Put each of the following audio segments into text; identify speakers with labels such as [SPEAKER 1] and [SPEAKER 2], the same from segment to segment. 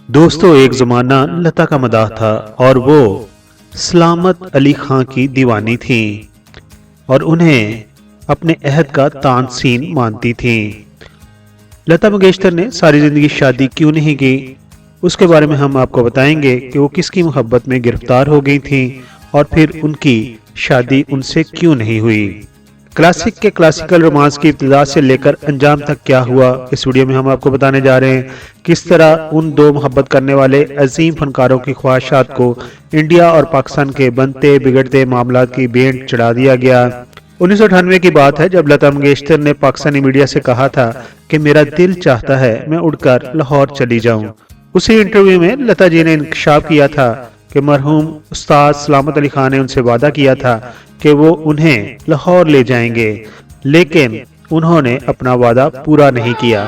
[SPEAKER 1] दोस्तों, एक जमाना लता का मदाह था और वो सलामत अली खां की दीवानी थी और उन्हें अपने अहद का तानसीन मानती थी। लता मंगेशकर ने सारी जिंदगी शादी क्यों नहीं की, उसके बारे में हम आपको बताएंगे कि वो किसकी मोहब्बत में गिरफ्तार हो गई थी और फिर उनकी शादी उनसे क्यों नहीं हुई। क्लासिक के क्लासिकल रोमांस की इब्तिदा से लेकर अंजाम तक क्या हुआ, इस वीडियो में हम आपको बताने जा रहे हैं। किस तरह उन दो मोहब्बत करने वाले अजीम फनकारों की ख्वाहिशात को इंडिया और पाकिस्तान के बनते बिगड़ते मामलात की भेंट चढ़ा दिया गया। 1998 की बात है जब लता मंगेशकर ने पाकिस्तानी मीडिया से कहा था कि मेरा दिल चाहता है मैं उड़कर लाहौर चली जाऊं। उसी इंटरव्यू में लता जी ने इंकशाफ किया था कि मरहूम उस्ताद सलामत अली खान ने उनसे वादा किया था कि वो उन्हें लाहौर ले जाएंगे, लेकिन उन्होंने अपना वादा पूरा नहीं किया।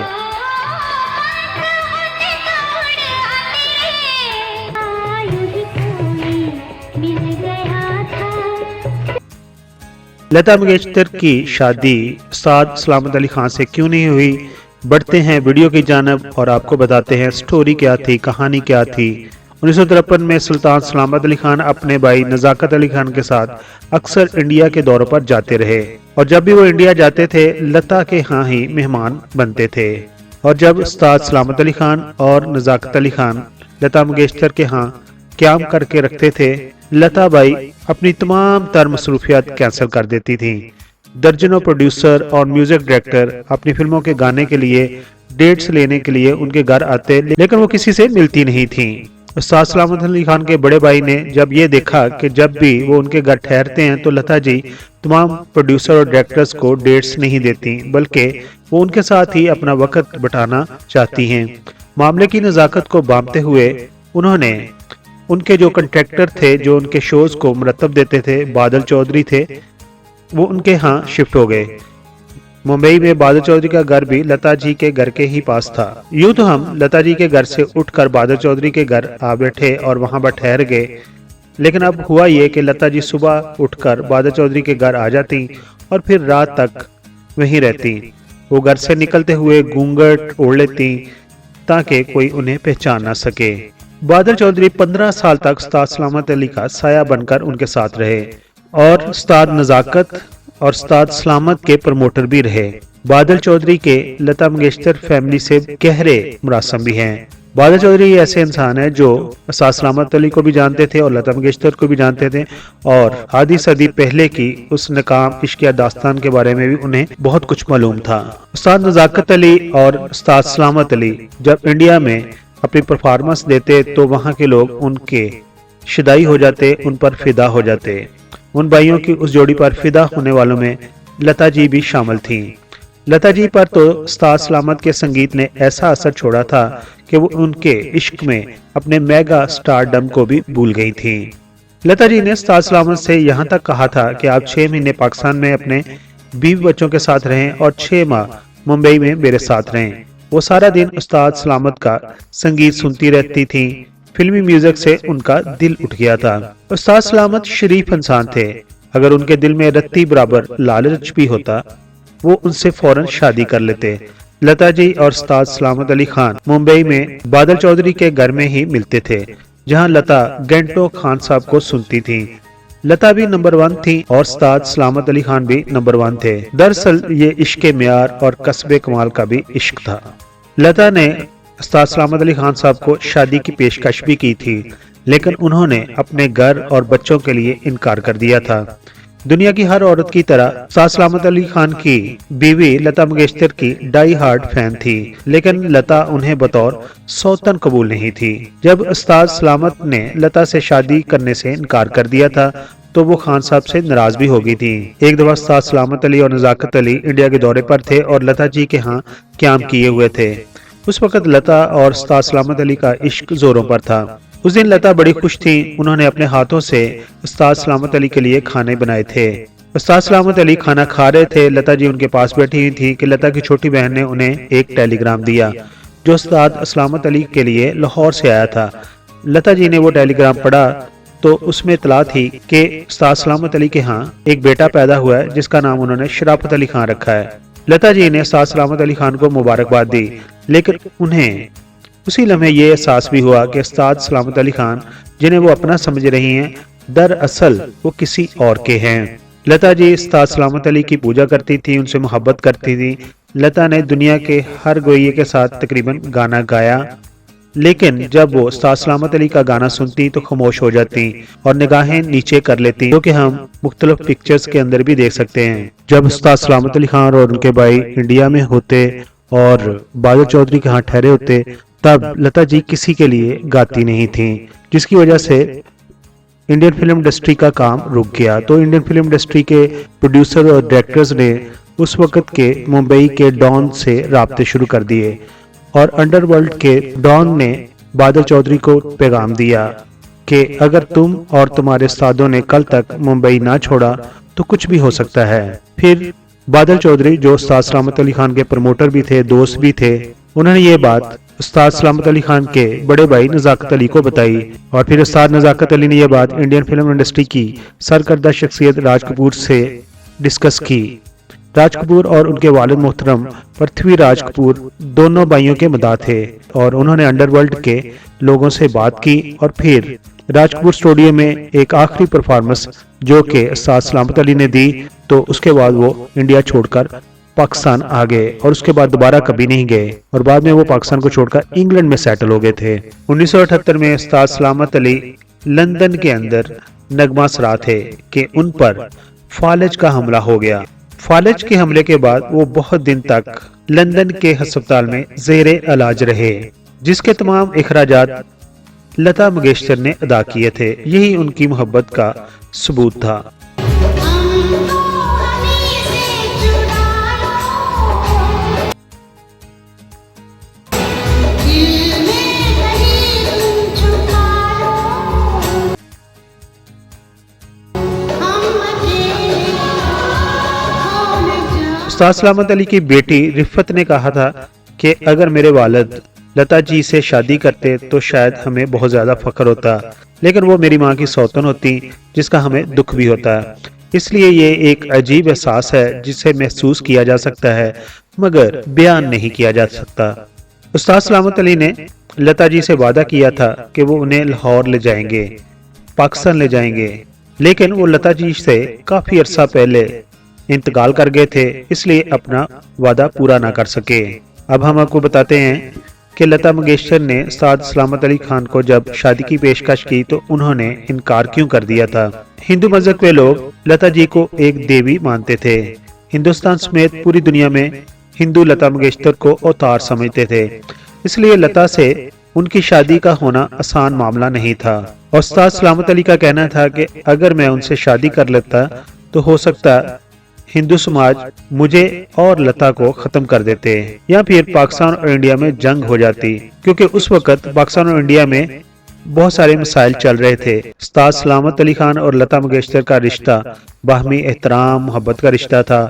[SPEAKER 1] लता मंगेशकर की शादी उस्ताद सलामत अली खान से क्यों नहीं हुई, बढ़ते हैं वीडियो की जानब और आपको बताते हैं स्टोरी क्या थी, कहानी क्या थी। 1953 में सुल्तान सलामत अली खान अपने भाई नज़ाकत अली खान के साथ अक्सर इंडिया के दौरों पर जाते रहे और जब भी वो इंडिया जाते थे लता के यहाँ ही मेहमान बनते थे। और जब उस्ताद सलामत अली खान और नज़ाकत अली खान लता मंगेशकर के यहाँ क्याम करके रखते थे, लता बाई अपनी तमाम तर मसरूफियात कैंसिल कर देती थी। दर्जनों प्रोड्यूसर और म्यूजिक डायरेक्टर अपनी फिल्मों के गाने के लिए डेट्स लेने के लिए उनके घर आते, लेकिन वो किसी से मिलती नहीं थी। उस्ताद सलामत अली खान के बड़े भाई ने जब ये देखा कि जब भी वो उनके घर ठहरते हैं तो लता जी तमाम प्रोड्यूसर और डायरेक्टर्स को डेट्स नहीं देती, बल्कि वो उनके साथ ही अपना वक्त बिताना चाहती हैं। मामले की नज़ाकत को बांधते हुए उन्होंने उनके जो कंट्रैक्टर थे जो उनके शोज को मरतब देते थे, बादल चौधरी थे, वो उनके यहाँ शिफ्ट हो गए। मुंबई में बादल चौधरी का घर भी लता जी के घर के ही पास था। यूं तो हम लता जी के घर से उठकर बादल चौधरी के घर आ बैठे और वहां पर ठहर गए, लेकिन अब हुआ ये कि लता जी सुबह उठकर बादल चौधरी के घर आ जाती और फिर रात तक वहीं रहती। वो घर से निकलते हुए घूंघट ओढ़ लेती ताकि कोई उन्हें पहचान ना सके। बादल चौधरी 15 साल तक उस्ताद सलामत अली का साया बनकर उनके साथ रहे और उस्ताद नज़ाकत और उस्ताद सलामत के प्रमोटर भी रहे। बादल चौधरी के लता मंगेशकर फैमिली से गहरे मुरासम भी हैं। बादल चौधरी ऐसे इंसान है जो उस्ताद सलामत अली को भी जानते थे और लता मंगेशकर को भी जानते थे और आधी सदी पहले की उस नकाम इश्किया दास्तान के बारे में भी उन्हें बहुत कुछ मालूम था। उस्ताद नज़ाकत अली और उस्ताद सलामत अली जब इंडिया में अपनी परफॉर्मेंस देते तो वहाँ के लोग उनके शिदाई हो जाते, उन पर फिदा हो जाते। उन भाइयों की उस जोड़ी पर फिदा होने वालों में लता जी भी शामिल थीं। लता जी पर तो उस्ताद सलामत के संगीत ने ऐसा असर छोड़ा था कि वो उनके इश्क में अपने मेगा स्टारडम को भी भूल गई थी। लता जी ने उस्ताद सलामत से यहाँ तक कहा था कि आप 6 महीने पाकिस्तान में अपने बीवी बच्चों के साथ रहें और 6 माह मुंबई में मेरे साथ रहें। वो सारा दिन उस्ताद सलामत का संगीत सुनती रहती थी। फिल्मी म्यूजिक से उनका दिल उठ गया था। उस्ताद सलामत शरीफ इंसान थे। अगर उनके दिल में रत्ती बराबर लालच भी होता वो उनसे फौरन शादी कर लेते। लता जी और उस्ताद सलामत अली खान मुंबई में बादल चौधरी के घर में ही मिलते थे, जहां लता घंटों खान साहब को सुनती थी। लता भी नंबर 1 थी और उस्ताद सलामत अली खान भी नंबर 1 थे। दरअसल ये इश्क म्यार और कस्बे कमाल का भी इश्क था। लता ने उस्ताद सलामत अली खान साहब को शादी की पेशकश भी की थी, लेकिन उन्होंने अपने घर और बच्चों के लिए इनकार कर दिया था। दुनिया की हर औरत की तरह उस्ताद सलामत अली खान की बीवी लता मंगेशकर की डाई हार्ड फैन थी, लेकिन लता उन्हें बतौर सौतन कबूल नहीं थी। जब उस्ताद सलामत ने लता से शादी करने से इनकार कर दिया था तो वो खान साहब से नाराज भी हो गई थी। एक दफा उस्ताद सलामत अली और नज़ाकत अली इंडिया के दौरे पर थे और लता जी के यहाँ क्याम किए हुए थे। उस वक्त लता और उस्ताद सलामत अली का इश्क जोरों पर था। उस दिन लता बड़ी खुश थी। उन्होंने अपने हाथों से उस्ताद सलामत अली के लिए खाने बनाए थे। उस्ताद सलामत अली खाना खा रहे थे। लता जी उनके पास बैठी हुई थी कि लता की छोटी बहन ने उन्हें एक टेलीग्राम दिया जो उस्ताद सलामत अली के लिए लाहौर से आया था। लता जी ने वो टेलीग्राम पढ़ा तो उसमें इतला थी कि उस्ताद सलामत अली के यहाँ एक बेटा पैदा हुआ है जिसका नाम उन्होंने शराफत अली खान रखा है। लता जी ने उस्ताद सलामत अली खान को मुबारकबाद दी, लेकिन उन्हें उसी लम्हे ये एहसास भी हुआ कि उस्ताद सलामत अली खान जिन्हें वो अपना समझ रही हैं, दरअसल वो किसी और के हैं। लता जी उस्ताद सलामत अली की पूजा करती थी, उनसे मोहब्बत करती थी। लता ने दुनिया के हर गोइये के साथ तकरीबन गाना गाया, लेकिन जब वो उस्ताद सलामत अली का गाना सुनती तो खामोश हो जाती और निगाहें नीचे कर लेती, जो कि हम मुख्तलिफ पिक्चर्स के अंदर भी देख सकते हैं। जब उस्ताद सलामत अली खान और उनके भाई इंडिया में होते और बादल चौधरी के यहाँ ठहरे होते, तब लता जी किसी के लिए गाती नहीं थी, जिसकी वजह से इंडियन फिल्म इंडस्ट्री का काम रुक गया। तो इंडियन फिल्म इंडस्ट्री के प्रोड्यूसर और डायरेक्टर्स ने उस वक्त के मुंबई के डॉन से राब्ते शुरू कर दिए और अंडरवर्ल्ड के डॉन ने बादल चौधरी को पैगाम दिया कि अगर तुम और तुम्हारे उस्तादों ने कल तक मुंबई ना छोड़ा तो कुछ भी हो सकता है। फिर बादल चौधरी, जो उस्ताद सलामत अली खान के प्रमोटर भी थे, दोस्त भी थे, उन्होंने ये बात उस्ताद सलामत अली खान के बड़े भाई नज़ाकत अली को बताई और फिर उस्ताद नज़ाकत अली ने यह बात इंडियन फिल्म इंडस्ट्री की सरकर्दा शख्सियत राज कपूर से डिस्कस की। राज कपूर और उनके वालिद मोहतरम पृथ्वीराज कपूर दोनों भाइयों के मदाह थे और उन्होंने अंडरवर्ल्ड के लोगों से बात की और फिर राज कपूर स्टूडियो में एक आखिरी परफॉर्मेंस जो कि उस्ताद सलामत अली ने दी, तो उसके बाद वो इंडिया छोड़कर पाकिस्तान आ गए और उसके बाद दोबारा कभी नहीं गए और बाद में वो पाकिस्तान को छोड़कर इंग्लैंड में सेटल हो गए थे। 1978 में उस्ताद सलामत अली लंदन के अंदर नगमा सरा थे कि उन पर फालज का हमला हो गया। फालज के हमले के बाद वो बहुत दिन तक लंदन के अस्पताल में ज़ेरे इलाज रहे, जिसके तमाम अखराजात लता मंगेशकर ने अदा किए थे। यही उनकी मोहब्बत का सबूत था। उस्ताद सलामत अली की बेटी रिफत ने कहा था कि अगर मेरे वालिद लता जी से शादी करते तो शायद हमें बहुत ज्यादा फख्र होता, लेकिन वो मेरी माँ की सौतन होती जिसका हमें दुख भी होता है। इसलिए ये एक अजीब एहसास है जिसे महसूस किया जा सकता है मगर बयान नहीं किया जा सकता। उस्ताद सलामत अली ने लता जी से वादा किया था कि वो उन्हें लाहौर ले जाएंगे, पाकिस्तान ले जाएंगे, लेकिन वो लता जी से काफी अरसा पहले इंतकाल कर गए थे, इसलिए अपना वादा पूरा ना कर सके। अब हम आपको बताते हैं कि लता मंगेशकर ने उस्ताद सलामत अली खान को जब शादी की पेशकश की तो उन्होंने इनकार क्यों कर दिया था। हिंदू मजहब के लोग लता जी को एक देवी मानते थे। हिंदुस्तान समेत पूरी दुनिया में हिंदू लता मंगेशकर को अवतार समझते थे, इसलिए लता से उनकी शादी का होना आसान मामला नहीं था। और उस्ताद सलामत अली का कहना था कि अगर मैं उनसे शादी कर लेता तो हो सकता हिंदू समाज मुझे और लता को खत्म कर देते या फिर पाकिस्तान और इंडिया में जंग हो जाती, क्योंकि उस वक्त पाकिस्तान और इंडिया में बहुत सारे मसाइल चल रहे थे। उस्ताद सलामत अली खान और लता मंगेशकर का रिश्ता बाहमी एहतराम मोहब्बत का रिश्ता था।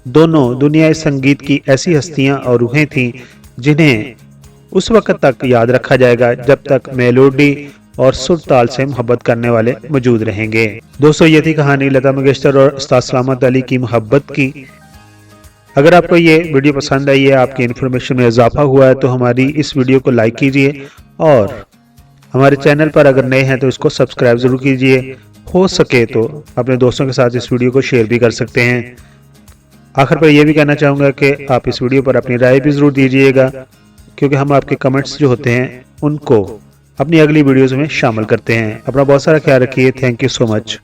[SPEAKER 1] दोनों दुनिया संगीत की ऐसी हस्तियां और रूहें थीं जिन्हें उस वक्त तक याद रखा जाएगा जब तक मेलोडी और सुर ताल से मोहब्बत करने वाले मौजूद रहेंगे। दोस्तों, ये थी कहानी लता मंगेशकर और उस्ताद सलामत अली की मोहब्बत की। अगर आपको ये वीडियो पसंद आई है, आपकी इन्फॉर्मेशन में इजाफा हुआ है, तो हमारी इस वीडियो को लाइक कीजिए और हमारे चैनल पर अगर नए हैं तो इसको सब्सक्राइब जरूर कीजिए। हो सके तो अपने दोस्तों के साथ इस वीडियो को शेयर भी कर सकते हैं। आखिर पर यह भी कहना चाहूँगा कि आप इस वीडियो पर अपनी राय भी ज़रूर दीजिएगा, क्योंकि हम आपके कमेंट्स जो होते हैं उनको अपनी अगली वीडियोज़ में शामिल करते हैं। अपना बहुत सारा ख्याल रखिए। Thank you so much.